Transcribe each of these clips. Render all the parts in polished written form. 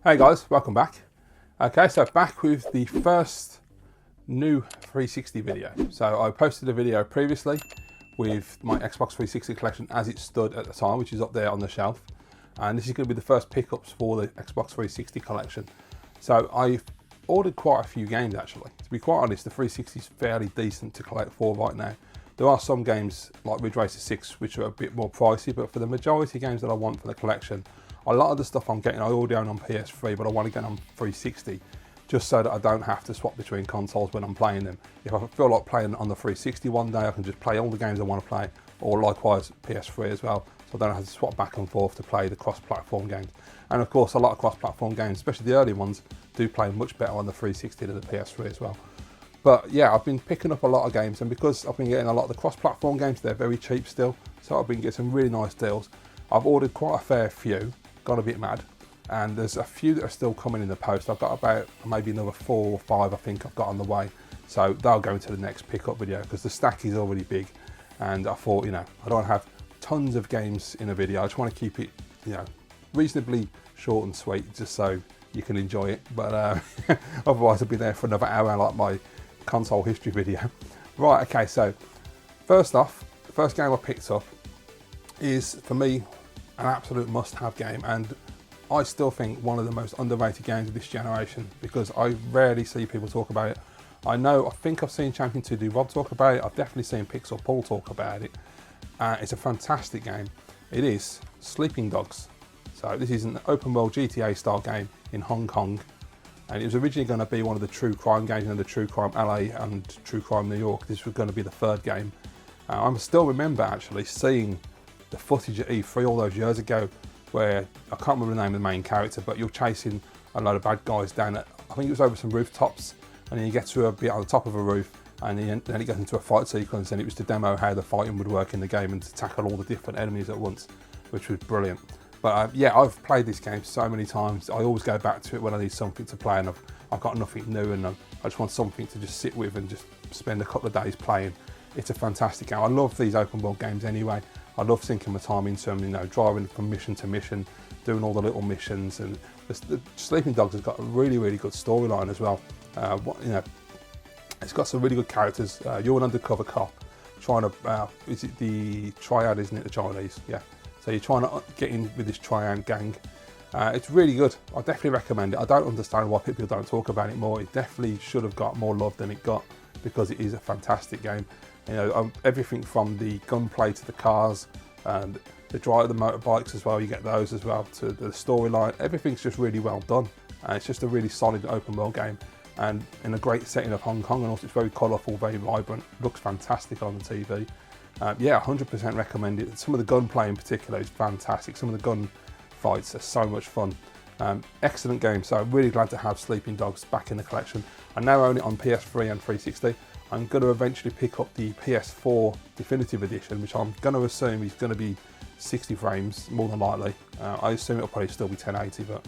Hey guys, welcome back. Okay, so back with the first new 360 video. So I posted a video previously with my Xbox 360 collection as it stood at the time, which is up there on the shelf. And this is going to be the first pickups for the Xbox 360 collection. So I've ordered quite a few games actually. To be quite honest, the 360 is fairly decent to collect for right now. There are some games like Ridge Racer 6 which are a bit more pricey, but for the majority of games that I want for the collection, a lot of the stuff I'm getting I already own on PS3, but I want to get on 360 just so that I don't have to swap between consoles when I'm playing them. If I feel like playing on the 360 one day, I can just play all the games I want to play, or likewise PS3 as well, so I don't have to swap back and forth to play the cross-platform games. And of course, a lot of cross-platform games, especially the early ones, do play much better on the 360 than the PS3 as well. But yeah, I've been picking up a lot of games, and because I've been getting a lot of the cross-platform games, they're very cheap still, so I've been getting some really nice deals. I've ordered quite a fair few, got a bit mad, and there's a few that are still coming in the post. I've got about maybe another 4 or 5 I think I've got on the way, so they'll go into the next pickup video because the stack is already big, and I thought, you know, I don't have tons of games in a video. I just want to keep it, you know, reasonably short and sweet, just so you can enjoy it. But otherwise I'll be there for another hour like my console history video. Right, okay, so first off, the first game I picked up is, for me, an absolute must-have game, and I still think one of the most underrated games of this generation, because I rarely see people talk about it. I think I've seen Champion 2D Rob talk about it. I've definitely seen Pixel Paul talk about it. It's a fantastic game. It is Sleeping Dogs. So this is an open world GTA style game in Hong Kong, and it was originally going to be one of the True Crime games, the True Crime LA and True Crime New York. This was going to be the third game. I still remember actually seeing the footage at E3 all those years ago, where I can't remember the name of the main character, but you're chasing a load of bad guys down at, I think it was over some rooftops, and then you get to a bit on the top of a roof, and then it goes into a fight sequence, and it was to demo how the fighting would work in the game and to tackle all the different enemies at once, which was brilliant. But yeah, I've played this game so many times. I always go back to it when I need something to play, and I've got nothing new, and I just want something to just sit with and just spend a couple of days playing. It's a fantastic game. I love these open world games anyway. I love sinking my time into them, you know, driving from mission to mission, doing all the little missions, and the Sleeping Dogs has got a really, really good storyline as well. You know, it's got some really good characters. You're an undercover cop trying to, is it the Triad, isn't it, the Chinese? Yeah. So you're trying to get in with this Triad gang. It's really good. I definitely recommend it. I don't understand why people don't talk about it more. It definitely should have got more love than it got, because it is a fantastic game. You know, everything from the gunplay to the cars, and the drive, the motorbikes as well, you get those as well, to the storyline. Everything's just really well done. It's just a really solid open world game, and in a great setting of Hong Kong, and also it's very colourful, very vibrant, looks fantastic on the TV. Yeah, 100% recommend it. Some of the gunplay in particular is fantastic. Some of the gun fights are so much fun. Excellent game, so I'm really glad to have Sleeping Dogs back in the collection. I now own it on PS3 and 360. I'm going to eventually pick up the PS4 Definitive Edition, which I'm going to assume is going to be 60 frames, more than likely. I assume it'll probably still be 1080, but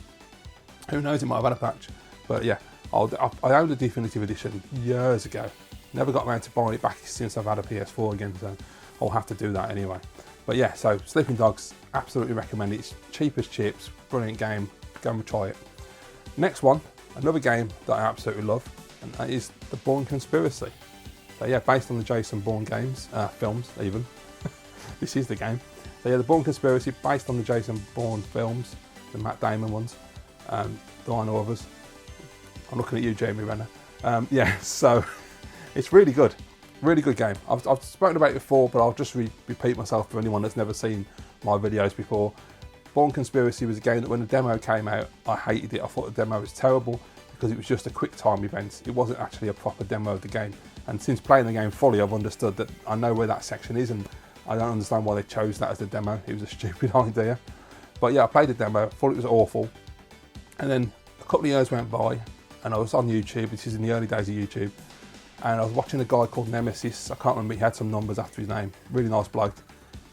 who knows, it might have had a patch. But yeah, I owned the Definitive Edition years ago. Never got around to buying it back since I've had a PS4 again, so I'll have to do that anyway. But yeah, so Sleeping Dogs, absolutely recommend it. It's cheap as chips, brilliant game, go and try it. Next one, another game that I absolutely love, and that is The Bourne Conspiracy. So yeah, based on the Jason Bourne games, films even. This is the game. So yeah, The Bourne Conspiracy, based on the Jason Bourne films, the Matt Damon ones. There are no others. I'm looking at you, Jeremy Renner. Yeah, so it's really good. Really good game. I've spoken about it before, but I'll just repeat myself for anyone that's never seen my videos before. Bourne Conspiracy was a game that when the demo came out, I hated it. I thought the demo was terrible because it was just a quick time event. It wasn't actually a proper demo of the game. And since playing the game fully, I've understood that I know where that section is, and I don't understand why they chose that as the demo. It was a stupid idea. But yeah, I played the demo, thought it was awful. And then a couple of years went by, and I was on YouTube. This is in the early days of YouTube. And I was watching a guy called Nemesis. I can't remember, he had some numbers after his name. Really nice bloke.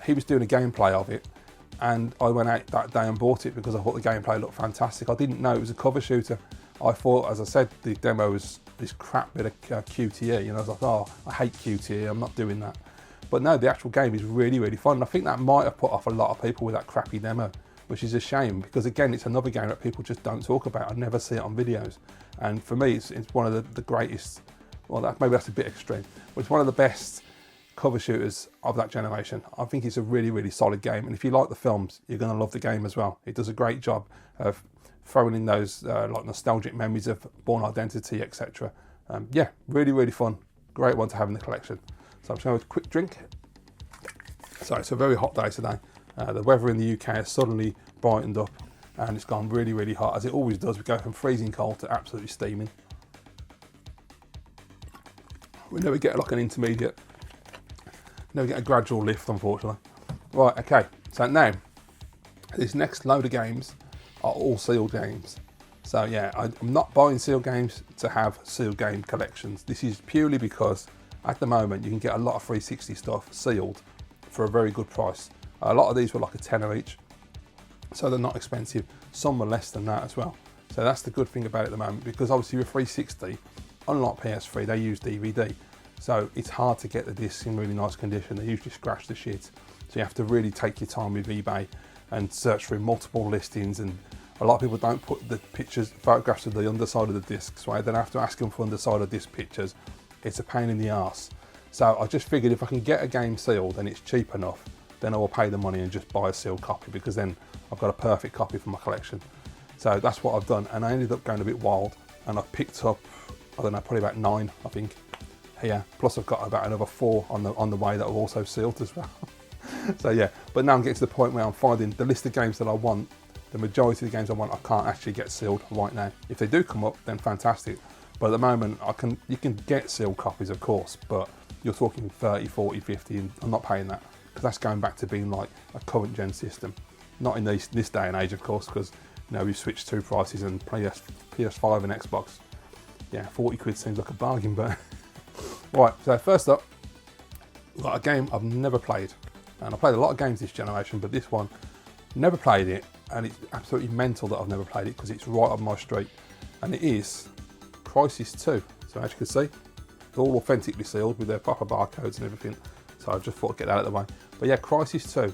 He was doing a gameplay of it, and I went out that day and bought it because I thought the gameplay looked fantastic. I didn't know it was a cover shooter. I thought, as I said, the demo was this crap bit of QTE, you know. I was like, oh, I hate QTE, I'm not doing that. But no, the actual game is really, really fun. And I think that might have put off a lot of people with that crappy demo. which is a shame because again, it's another game that people just don't talk about. I never see it on videos. And for me, it's one of the greatest, well, maybe that's a bit extreme, but it's one of the best cover shooters of that generation. I think it's a really, really solid game. And if you like the films, you're going to love the game as well. It does a great job of throwing in those like nostalgic memories of Bourne Identity, etc. Yeah, really, really fun. Great one to have in the collection. So I'm just going to have a quick drink. So it's a very hot day today. The weather in the UK has suddenly brightened up and it's gone really, really hot, as it always does. We go from freezing cold to absolutely steaming. We never get like an intermediate, never get a gradual lift, unfortunately. Right, okay, so now, this next load of games are all sealed games. So yeah, I'm not buying sealed games to have sealed game collections. This is purely because at the moment you can get a lot of 360 stuff sealed for a very good price. A lot of these were like a tenner each, so they're not expensive. Some are less than that as well. So that's the good thing about it at the moment, because obviously with 360, unlike PS3, they use DVD. So it's hard to get the discs in really nice condition. They usually scratch the shit. So you have to really take your time with eBay and search through multiple listings. And a lot of people don't put the photographs of the underside of the discs, right? Then I have to ask them for underside of disc pictures. It's a pain in the arse. So I just figured if I can get a game sealed and it's cheap enough, then I will pay the money and just buy a sealed copy, because then I've got a perfect copy for my collection. So that's what I've done, and I ended up going a bit wild, and I've picked up, I don't know, probably about 9, I think, here. Plus I've got about another 4 on the way that are also sealed as well. So yeah, but now I'm getting to the point where I'm finding the list of games that I want, the majority of the games I want, I can't actually get sealed right now. If they do come up, then fantastic. But at the moment, you can get sealed copies, of course, but you're talking 30, 40, 50, and I'm not paying that, because that's going back to being like a current gen system. Not in this day and age, of course, because you know, we've switched two prices, and PS5 and Xbox, yeah, 40 quid seems like a bargain, but right, so first up, we've got a game I've never played, and I played a lot of games this generation, but this one, never played it, and it's absolutely mental that I've never played it, because it's right up my street, and it is Crysis 2. So as you can see, it's all authentically sealed with their proper barcodes and everything, so I just thought I'd get that out of the way. But yeah, Crysis 2,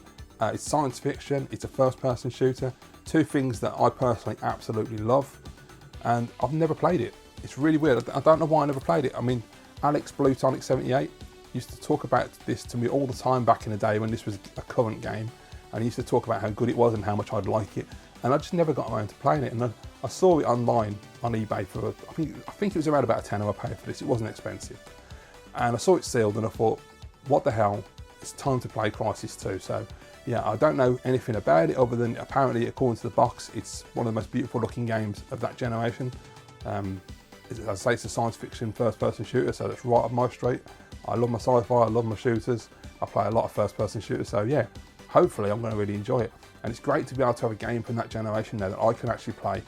it's science fiction, it's a first-person shooter, two things that I personally absolutely love, and I've never played it. It's really weird. I don't know why I never played it. I mean, Alex Bluetonic78 used to talk about this to me all the time back in the day when this was a current game, and he used to talk about how good it was and how much I'd like it, and I just never got around to playing it. And I saw it online on eBay for, I think it was around about a tenner I paid for this. It wasn't expensive, and I saw it sealed, and I thought, what the hell? It's time to play Crysis 2. So yeah, I don't know anything about it other than apparently, according to the box, it's one of the most beautiful looking games of that generation. As I say, it's a science fiction first person shooter, so that's right up my street. I love my sci-fi, I love my shooters. I play a lot of first person shooters, so yeah, hopefully I'm going to really enjoy it. And it's great to be able to have a game from that generation now that I can actually play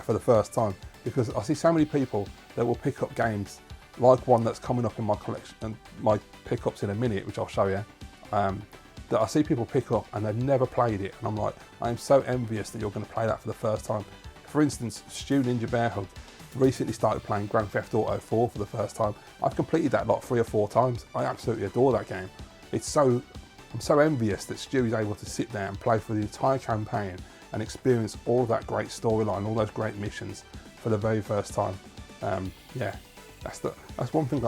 for the first time, because I see so many people that will pick up games like one that's coming up in my collection and my pickups in a minute, which I'll show you, that I see people pick up and they've never played it, and I'm like, I'm so envious that you're going to play that for the first time. For instance, Stu Ninja Bear Hug recently started playing Grand Theft Auto 4 for the first time. I've completed that lot 3 or 4 times. I absolutely adore that game. I'm so envious that Stu is able to sit there and play for the entire campaign and experience all of that great storyline, all those great missions for the very first time. Yeah, that's one thing.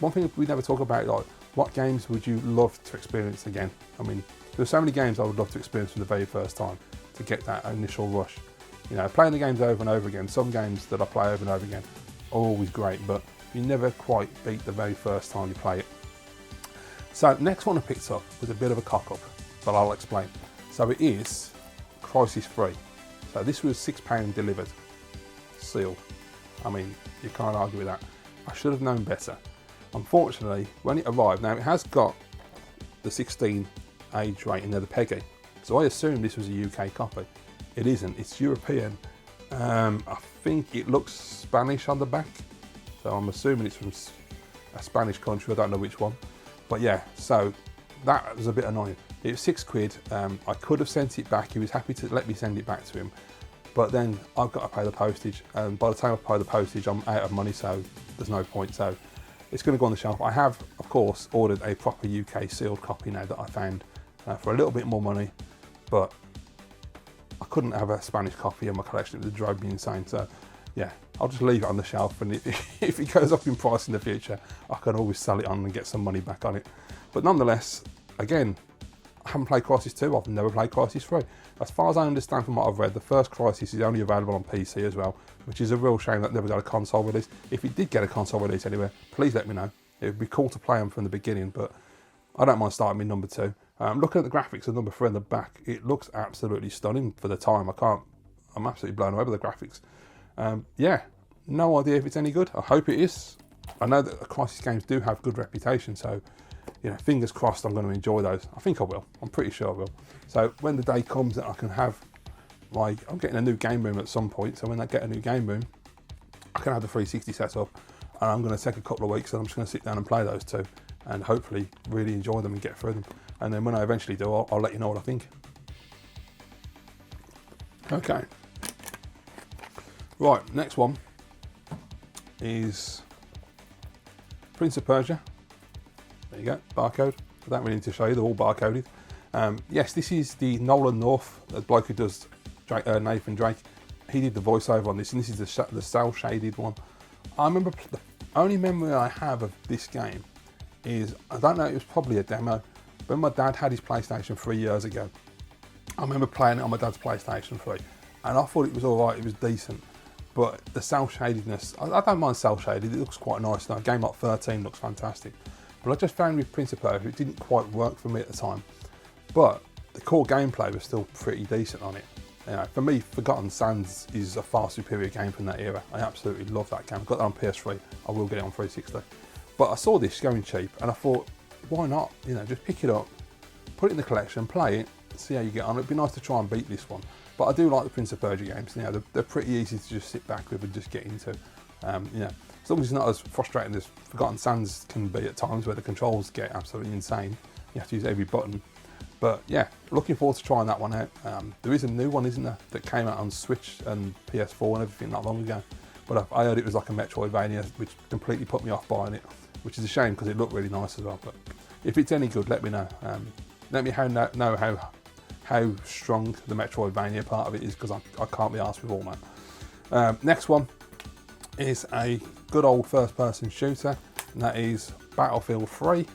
One thing we never talk about, like, what games would you love to experience again? I mean, there's so many games I would love to experience for the very first time to get that initial rush. You know, playing the games over and over again, some games that I play over and over again are always great, but you never quite beat the very first time you play it. So next one I picked up was a bit of a cock-up, but I'll explain. So it is Crysis 3. So this was £6 delivered, sealed. I mean, you can't argue with that. I should have known better. Unfortunately, when it arrived, now it has got the 16 age rating there, the PEGI. So I assumed this was a UK copy. It isn't, it's European. I think it looks Spanish on the back. So I'm assuming it's from a Spanish country, I don't know which one. But yeah, so that was a bit annoying. It was £6. I could have sent it back. He was happy to let me send it back to him. But then I've got to pay the postage. And by the time I pay the postage, I'm out of money, so there's no point. So it's going to go on the shelf. I have, of course, ordered a proper UK sealed copy now that I found for a little bit more money. But couldn't have a Spanish copy in my collection. It would drive me insane. So yeah, I'll just leave it on the shelf, and if it goes up in price in the future, I can always sell it on and get some money back on it. But nonetheless, again, I haven't played Crysis 2, I've never played Crysis 3. As far as I understand from what I've read, the first Crysis is only available on PC as well, which is a real shame that never got a console release. If it did get a console release anywhere, please let me know. It would be cool to play them from the beginning, but I don't mind starting with number 2. Looking at the graphics of number 3 on the back, it looks absolutely stunning for the time. I'm absolutely blown away by the graphics. Yeah, no idea if it's any good. I hope it is. I know that Crysis games do have good reputation, so you know, fingers crossed I'm going to enjoy those. I think I will. I'm pretty sure I will. So when the day comes that I can have I'm getting a new game room at some point, so when I get a new game room, I can have the 360 set up, and I'm going to take a couple of weeks and I'm just going to sit down and play those two, and hopefully really enjoy them and get through them. And then when I eventually do, I'll let you know what I think. Okay. Right, next one is Prince of Persia. There you go, barcode. I don't really need to show you, they're all barcoded. Yes, this is the Nolan North, the bloke who does Nathan Drake. He did the voiceover on this, and this is the cel-shaded one. I remember, the only memory I have of this game is, I don't know, it was probably a demo. When my dad had his PlayStation 3 years ago, I remember playing it on my dad's PlayStation 3, and I thought it was alright, it was decent. But the cel-shadedness, I don't mind cel-shaded, it looks quite nice now. A game like 13 looks fantastic. But I just found with Prince of Persia, it didn't quite work for me at the time. But the core gameplay was still pretty decent on it. You know, for me, Forgotten Sands is a far superior game from that era. I absolutely love that game. I've got that on PS3, I will get it on 360. But I saw this going cheap, and I thought, why not? You know, just pick it up, put it in the collection, play it, see how you get on. It'd be nice to try and beat this one. But I do like the Prince of Persia games. You know, they're pretty easy to just sit back with and just get into. You know, as long as it's not as frustrating as Forgotten Sands can be at times, where the controls get absolutely insane. You have to use every button. But yeah, looking forward to trying that one out. There is a new one, isn't there, that came out on Switch and PS4 and everything not long ago. But I heard it was like a Metroidvania, which completely put me off buying it, which is a shame because it looked really nice as well. But if it's any good, let me know. Let me know how strong the Metroidvania part of it is, because I can't be arsed with all that. Next one is a good old first-person shooter, and that is Battlefield 3.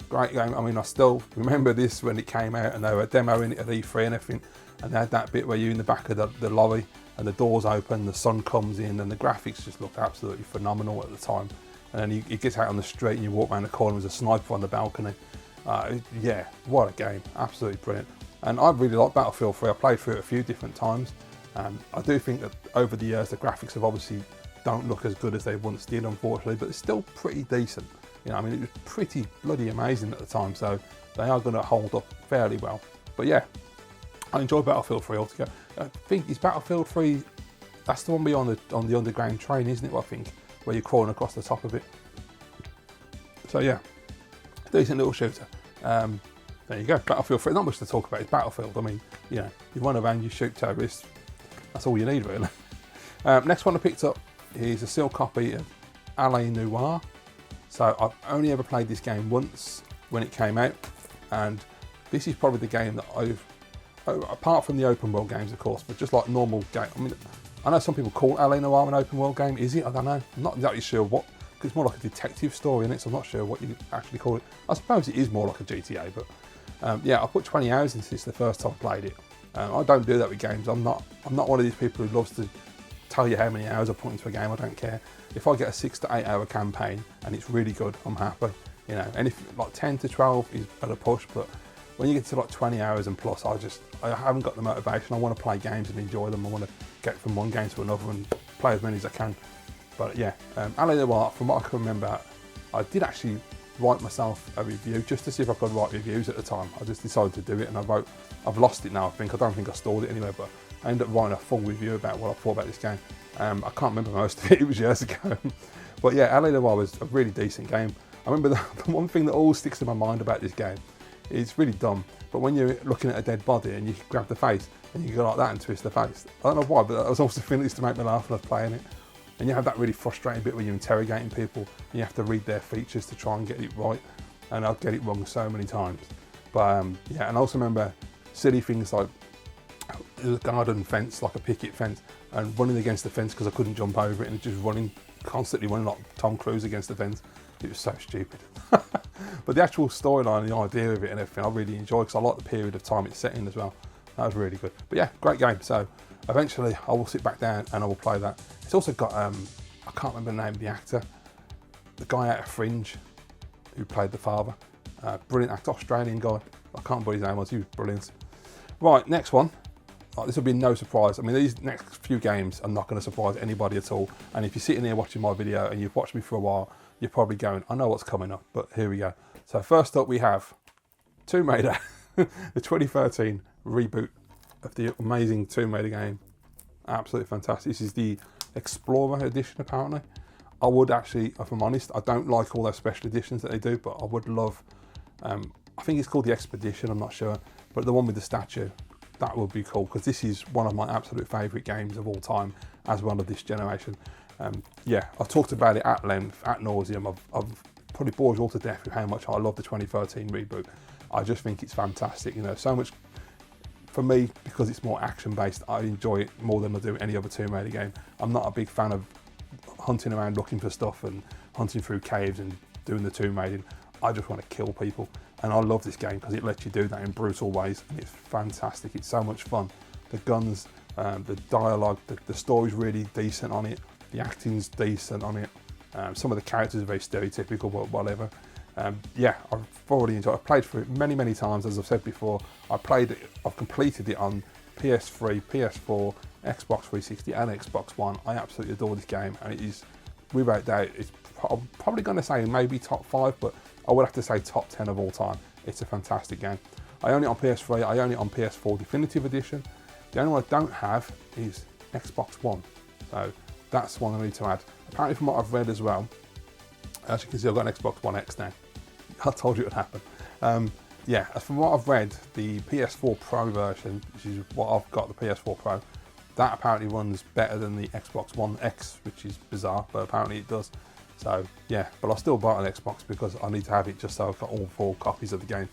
Great game. I mean, I still remember this when it came out, and they were demoing it at E3 and everything, and they had that bit where you're in the back of the lorry and the doors open, the sun comes in, and the graphics just looked absolutely phenomenal at the time. And then you get out on the street and you walk around the corner, there's a sniper on the balcony. Yeah, what a game. Absolutely brilliant. And I really like Battlefield 3. I played through it a few different times. I do think that over the years the graphics have obviously don't look as good as they once did, unfortunately, but it's still pretty decent. You know, I mean, it was pretty bloody amazing at the time, so they are going to hold up fairly well. But yeah, I enjoy Battlefield 3 altogether. I think it's Battlefield 3, that's the one beyond on the underground train, isn't it? I think, where you're crawling across the top of it. So yeah, decent little shooter. There you go, Battlefield 3. Not much to talk about. It's Battlefield. I mean, you know, you run around, you shoot terrorists. That's all you need, really. Next one I picked up is a sealed copy of L.A. Noire. So I've only ever played this game once when it came out, and this is probably the game that apart from the open world games, of course, but just like normal game. I mean, I know some people call L.A. Noire an open world game. Is it? I don't know. I'm not exactly sure what, because it's more like a detective story in it, so I'm not sure what you actually call it. I suppose it is more like a GTA, but yeah, I put 20 hours into this the first time I played it. I don't do that with games. I'm not one of these people who loves to tell you how many hours I put into a game. I don't care. If I get a 6 to 8 hour campaign and it's really good, I'm happy. You know, and if like 10 to 12 is at a push, but when you get to like 20 hours and plus, I haven't got the motivation. I want to play games and enjoy them. I want to get from one game to another and play as many as I can. But yeah, L.A. Noire, from what I can remember, I did actually write myself a review just to see if I could write reviews at the time. I just decided to do it, and I've lost it now, I don't think I stored it anywhere, but I ended up writing a full review about what I thought about this game. I can't remember most of it, it was years ago. But yeah, L.A. Noire was a really decent game. I remember the one thing that always sticks in my mind about this game, it's really dumb, but when you're looking at a dead body and you grab the face and you go like that and twist the face. I don't know why, but that was also the thing that used to make me laugh when I was playing it. And you have that really frustrating bit when you're interrogating people and you have to read their features to try and get it right. And I'll get it wrong so many times. But yeah, and I also remember silly things like there was a garden fence, like a picket fence, and running against the fence because I couldn't jump over it, and just constantly running like Tom Cruise against the fence. It was so stupid. But the actual storyline and the idea of it and everything, I really enjoyed, because I like the period of time it's set in as well. That was really good. But yeah, great game. So eventually I will sit back down and I will play that. It's also got, I can't remember the name of the actor, the guy out of Fringe who played the father. Brilliant actor, Australian guy. I can't remember his name was, he was brilliant. Right, next one. This will be no surprise. I mean, these next few games are not going to surprise anybody at all. And if you're sitting here watching my video and you've watched me for a while, you're probably going, I know what's coming up, but here we go. So first up we have Tomb Raider, the 2013 reboot of the amazing Tomb Raider game. Absolutely fantastic. This is the Explorer edition, apparently. I would actually, if I'm honest, I don't like all those special editions that they do, but I would love, I think it's called the Expedition, I'm not sure, but the one with the statue, that would be cool, because this is one of my absolute favourite games of all time, as well of this generation. Yeah, I've talked about it at length, at nauseum. I've probably bored you all to death with how much I love the 2013 reboot. I just think it's fantastic, you know, so much, for me, because it's more action based, I enjoy it more than I do any other Tomb Raider game. I'm not a big fan of hunting around looking for stuff and hunting through caves and doing the tomb raiding. I just want to kill people, and I love this game because it lets you do that in brutal ways, and it's fantastic. It's so much fun. The guns, the dialogue, the story's really decent on it. The acting's decent on it. Some of the characters are very stereotypical, but whatever. Yeah, I've thoroughly enjoyed it. I've played through it many, many times, as I've said before. I've completed it on PS3, PS4, Xbox 360 and Xbox One. I absolutely adore this game, and it is, without doubt, I'm probably going to say maybe top 5, but I would have to say top 10 of all time. It's a fantastic game. I own it on PS3, I own it on PS4 Definitive Edition. The only one I don't have is Xbox One, so that's one I need to add. Apparently, from what I've read as well, as you can see, I've got an Xbox One X now. I told you it would happen. Yeah, from what I've read, the PS4 Pro version, which is what I've got, the PS4 Pro, that apparently runs better than the Xbox One X, which is bizarre, but apparently it does. So yeah, but I'll still buy it on Xbox because I need to have it just so I've got all 4 copies of the game.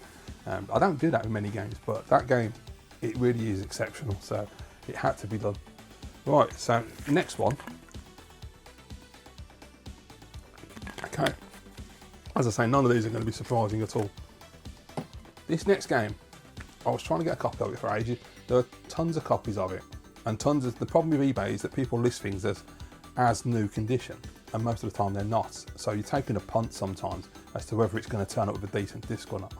I don't do that with many games, but that game, it really is exceptional, so it had to be done. Right, so next one. Okay, as I say, none of these are going to be surprising at all. This next game, I was trying to get a copy of it for ages. There are tons of copies of it, and tons of, the problem with eBay is that people list things as new condition, and most of the time they're not. So you're taking a punt sometimes as to whether it's going to turn up with a decent disc or not.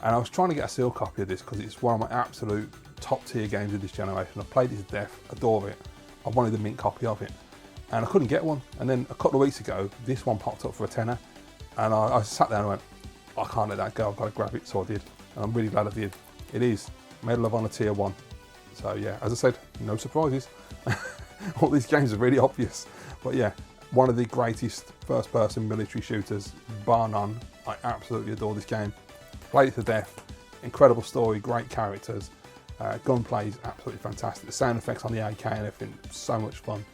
And I was trying to get a sealed copy of this because it's one of my absolute top tier games of this generation. I've played it to death, adore it. I wanted a mint copy of it, and I couldn't get one. And then a couple of weeks ago, this one popped up for a tenner, and I sat there and went, I can't let that go, I've got to grab it, so I did. And I'm really glad I did. It is Medal of Honor Tier 1. So yeah, as I said, no surprises. All these games are really obvious. But yeah, one of the greatest first-person military shooters, bar none. I absolutely adore this game. Played it to death. Incredible story, great characters. Gunplay is absolutely fantastic. The sound effects on the AK and everything, so much fun.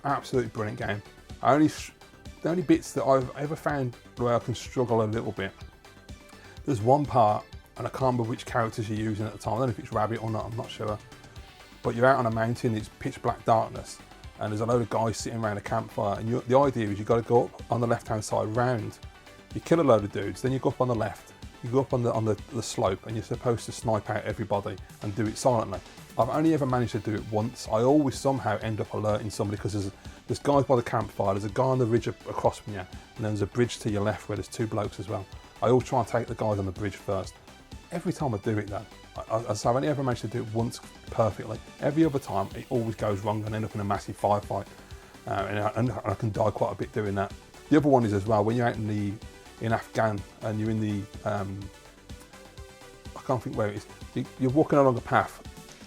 Absolutely brilliant game. The only bits that I've ever found where I can struggle a little bit, there's one part, and I can't remember which characters you're using at the time. I don't know if it's Rabbit or not, I'm not sure. But you're out on a mountain, it's pitch black darkness, and there's a load of guys sitting around a campfire, and the idea is you've got to go up on the left-hand side round. You kill a load of dudes, then you go up on the left, you go up on the slope, and you're supposed to snipe out everybody and do it silently. I've only ever managed to do it once. I always somehow end up alerting somebody, because there's guys by the campfire, there's a guy on the ridge across from you, and then there's a bridge to your left where there's 2 blokes as well. I always try and take the guys on the bridge first. Every time I do it though, I've only ever managed to do it once perfectly. Every other time it always goes wrong and end up in a massive firefight, and I can die quite a bit doing that. The other one is as well, when you're out in Afghan and you're in the, I can't think where it is, you're walking along a path,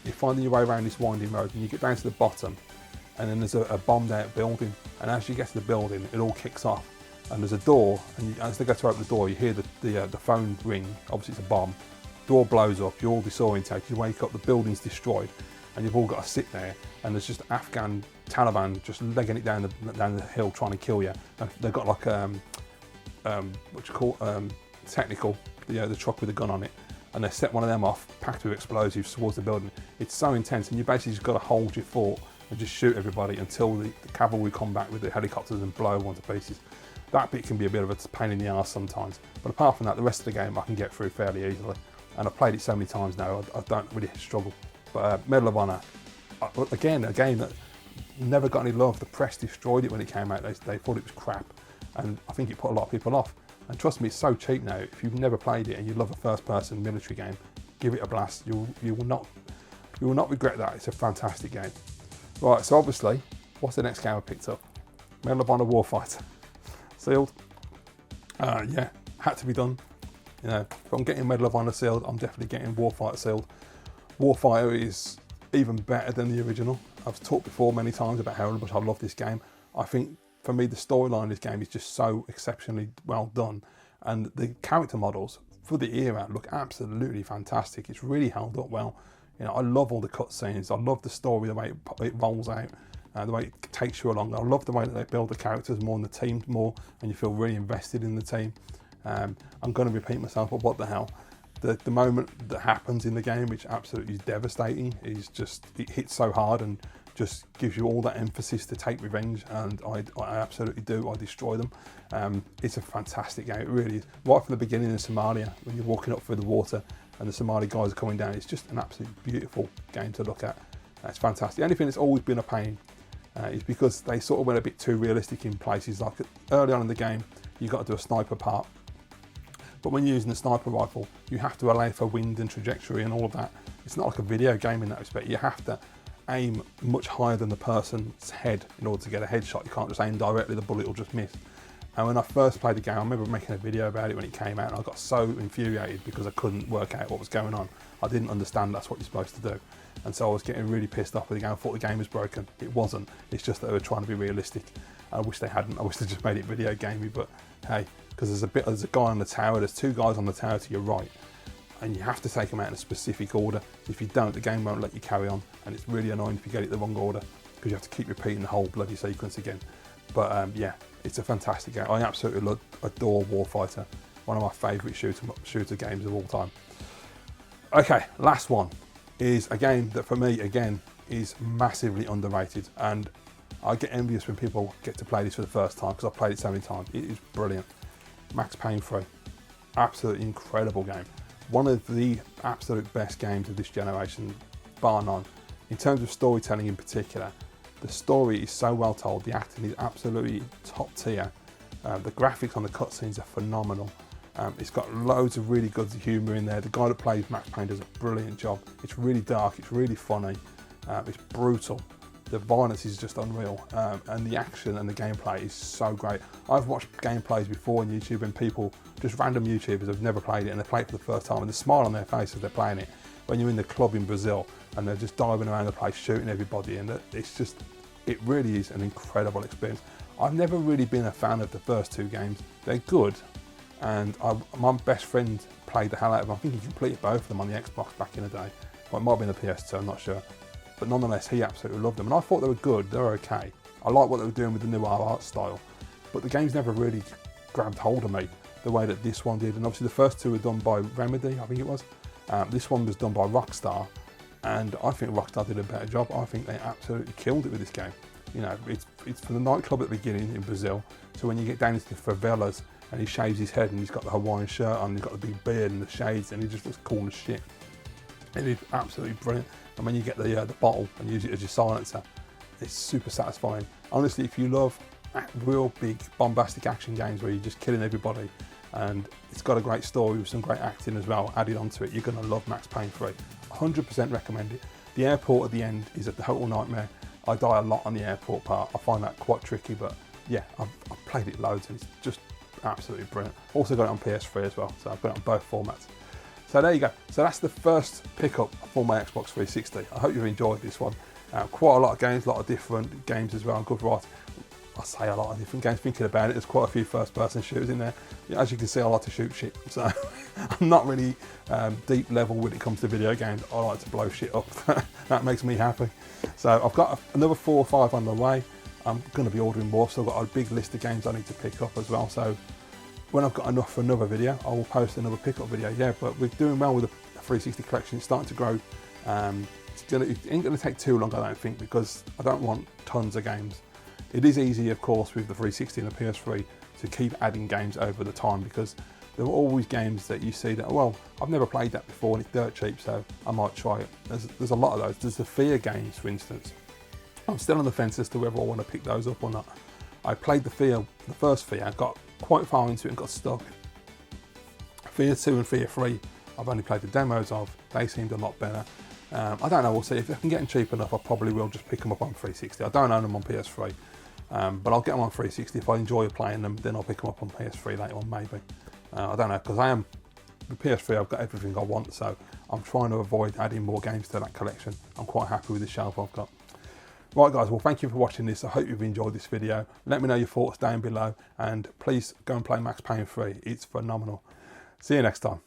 you're finding your way around this winding road, and you get down to the bottom, and then there's a bombed out building, and as you get to the building it all kicks off, and there's a door, and as they go to open the door you hear the phone ring, obviously it's a bomb, door blows up, you're all disorientated, you wake up, the building's destroyed, and you've all got to sit there, and there's just Afghan Taliban just legging it down the hill trying to kill you. And they've got like what you call technical, the truck with a gun on it, and they set one of them off, packed with explosives towards the building. It's so intense, and you basically just got to hold your fort and just shoot everybody until the cavalry come back with the helicopters and blow one to pieces. That bit can be a bit of a pain in the arse sometimes, but apart from that, the rest of the game I can get through fairly easily, and I've played it so many times now, I don't really struggle. But Medal of Honor, again, a game that never got any love. The press destroyed it when it came out. They thought it was crap, and I think it put a lot of people off. And trust me, it's so cheap now. If you've never played it and you love a first-person military game, give it a blast. You will not regret that. It's a fantastic game. Right, so obviously, what's the next game I picked up? Medal of Honor Warfighter. Sealed. Yeah, had to be done. You know, if I'm getting Medal of Honor sealed, I'm definitely getting Warfighter sealed. Warfighter is even better than the original. I've talked before many times about how much I love this game. I think for me the storyline of this game is just so exceptionally well done, and the character models for the era look absolutely fantastic. It's really held up well. You know, I love all the cutscenes. I love the story, the way it rolls out, the way it takes you along. I love the way that they build the characters more and the teams more, and you feel really invested in the team. I'm going to repeat myself, but what the hell? The moment that happens in the game, which absolutely is devastating, is just, it hits so hard and just gives you all that emphasis to take revenge, and I absolutely do. I destroy them. It's a fantastic game, it really is. Right from the beginning in Somalia, when you're walking up through the water and the Somali guys are coming down, it's just an absolutely beautiful game to look at. It's fantastic. The only thing that's always been a pain is because they sort of went a bit too realistic in places. Like early on in the game, you've got to do a sniper part. But when you're using the sniper rifle, you have to allow for wind and trajectory and all of that. It's not like a video game in that respect. You have to aim much higher than the person's head in order to get a headshot. You can't just aim directly, the bullet will just miss. And when I first played the game, I remember making a video about it when it came out, and I got so infuriated because I couldn't work out what was going on. I didn't understand that's what you're supposed to do. And so I was getting really pissed off with the game. I thought the game was broken. It wasn't. It's just that they were trying to be realistic. I wish they hadn't. I wish they just made it video gamey, but hey, because there's a guy on the tower, there's two guys on the tower to your right, and you have to take them out in a specific order. If you don't, the game won't let you carry on, and it's really annoying if you get it the wrong order, because you have to keep repeating the whole bloody sequence again. But yeah, it's a fantastic game. I absolutely adore Warfighter. One of my favourite shooter games of all time. Okay, last one is a game that for me, again, is massively underrated, and I get envious when people get to play this for the first time because I've played it so many times. It is brilliant. Max Payne 3. Absolutely incredible game. One of the absolute best games of this generation, bar none. In terms of storytelling in particular, the story is so well told, the acting is absolutely top tier. The graphics on the cutscenes are phenomenal. It's got loads of really good humour in there. The guy that plays Max Payne does a brilliant job. It's really dark, it's really funny, it's brutal. The violence is just unreal, and the action and the gameplay is so great. I've watched gameplays before on YouTube, and people, just random YouTubers, have never played it, and they play it for the first time, and the smile on their face as they're playing it. When you're in the club in Brazil, and they're just diving around the place, shooting everybody, and it's just, it really is an incredible experience. I've never really been a fan of the first two games. They're good, and my best friend played the hell out of them. I think he completed both of them on the Xbox back in the day. Well, it might have been the PS2, I'm not sure. But nonetheless, he absolutely loved them, and I thought they were good. They're okay. I like what they were doing with the new art style, but the game's never really grabbed hold of me the way that this one did. And obviously, the first two were done by Remedy, I think it was. This one was done by Rockstar, and I think Rockstar did a better job. I think they absolutely killed it with this game. You know, it's from the nightclub at the beginning in Brazil, so when you get down into the favelas, and he shaves his head, and he's got the Hawaiian shirt on, and he's got the big beard and the shades, and he just looks cool as shit. It is absolutely brilliant. And when you get the bottle and use it as your silencer, it's super satisfying. Honestly, if you love real big bombastic action games where you're just killing everybody, and it's got a great story with some great acting as well added onto it, you're going to love Max Payne 3. 100% recommend it. The airport at the end is a total nightmare. I die a lot on the airport part. I find that quite tricky, but yeah, I've played it loads, and it's just absolutely brilliant. Also got it on PS3 as well, so I've got it on both formats. So there you go. So that's the first pickup for my Xbox 360. I hope you've enjoyed this one. Quite a lot of games, a lot of different games as well. Good variety. I say a lot of different games. Thinking about it, there's quite a few first-person shooters in there. As you can see, I like to shoot shit. So I'm not really deep level when it comes to video games. I like to blow shit up. That makes me happy. So I've got another 4 or 5 on the way. I'm going to be ordering more, so I've got a big list of games I need to pick up as well. So when I've got enough for another video, I will post another pickup video. Yeah, but we're doing well with 360 collection is starting to grow. It ain't going to take too long, I don't think, because I don't want tons of games. It is easy, of course, with the 360 and the PS3 to keep adding games over the time, because there are always games that you see that, well, I've never played that before and it's dirt cheap, so I might try it. There's a lot of those. There's the Fear games, for instance. I'm still on the fence as to whether I want to pick those up or not. I played the first Fear, got quite far into it and got stuck. Fear 2 and Fear 3, I've only played the demos of. They seemed a lot better. I don't know, we'll see. If I can get them cheap enough, I probably will just pick them up on 360. I don't own them on PS3, but I'll get them on 360. If I enjoy playing them, then I'll pick them up on PS3 later on, maybe. I don't know, because the PS3, I've got everything I want, so I'm trying to avoid adding more games to that collection. I'm quite happy with the shelf I've got. Right guys, well thank you for watching this. I hope you've enjoyed this video. Let me know your thoughts down below, and please go and play Max Payne 3. It's phenomenal. See you next time.